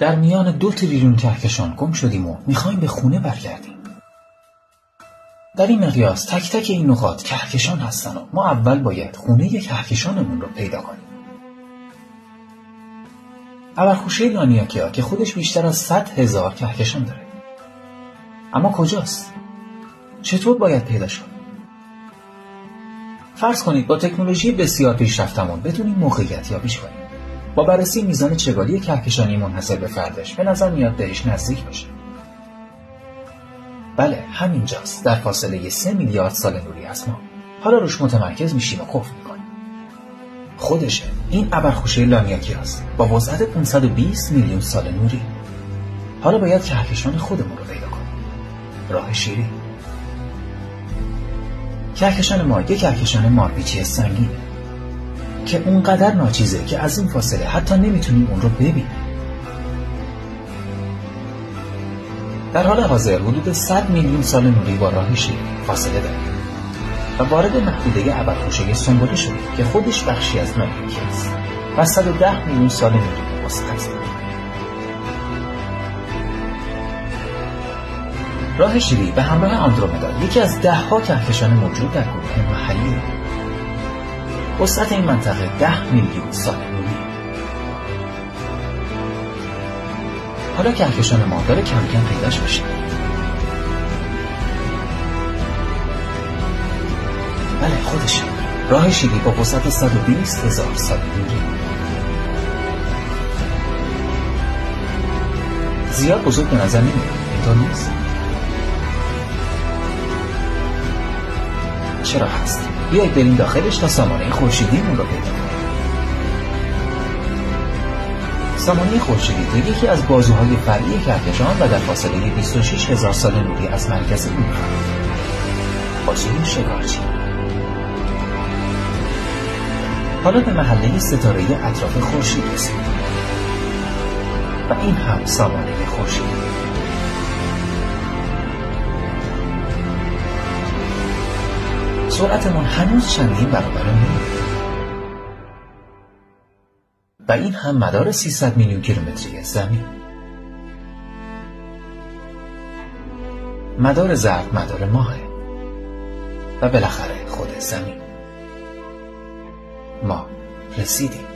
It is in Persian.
در میان 2 تریلیون کهکشان گم شدیم و میخوایم به خونه برگردیم. در این مقیاس تک تک این نقاط کهکشان هستن و ما اول باید خونه کهکشانمون رو پیدا کنیم. ابرخوشه لانیاکیا که خودش بیشتر از 100,000 کهکشان داره. اما کجاست؟ چطور باید پیدا شد؟ فرض کنید با تکنولوژی بسیار پیشرفتمون بتونیم موقعیت یابیش کنیم. با بررسی میزان چگالی کهکشانی منحصر به فردش به نظر میاد بهش نزدیک باشه. بله، همینجاست، در فاصله 3 میلیارد سال نوری از ما. حالا روش متمرکز میشیم و قفل میکنیم. خودشه، این ابرخوشه لانیاکیاست با وسعت 520 میلیون سال نوری. حالا باید کهکشان خودمون رو پیدا کنیم. راه شیری. کهکشان ما یک کهکشان مارپیچی سنگینه که اونقدر ناچیزه که از این فاصله حتی نمیتونیم اون رو ببینیم. در حال حاضر حدود 100 میلیون سال نوری با راه شیری فاصله داریم و وارد محدوده ابرخوشه سنبله شدیم که خودش بخشی از لانیاکیاست و 110 میلیون سال نوری وسعت داره. راه شیری به همراه آندرومدا یکی از 10 کهکشان موجود در گروه محلی. وسعت این منطقه 10 میلیون سال نوری. حالا کهکشان ما داره کم کم پیداش میشه. بله، خودشه. راه شیری با وسعت 120,000 سال نوری. زیاد بزرگ به نظر نمیاد، اینطور نیست؟ چرا هست؟ بیایید بریم داخلش تا سامانه خورشیدیمون رو پیدا کنیم. سامانه خورشیدی تو یکی از بازوهای فرعی کهکشان و در فاصله 26,000 سال نوری از مرکز اون قرار دارد. بازوی شکارچی. حالا به محله ستاره اطراف خورشید رسیدیم و این هم سامانه خورشیدی. سرعتمون هنوز چندین برابر نور و این هم مدار 300 میلیون کیلومتری زمین. مدار زرد مدار ماهه و بالاخره خود زمین. ما رسیدیم.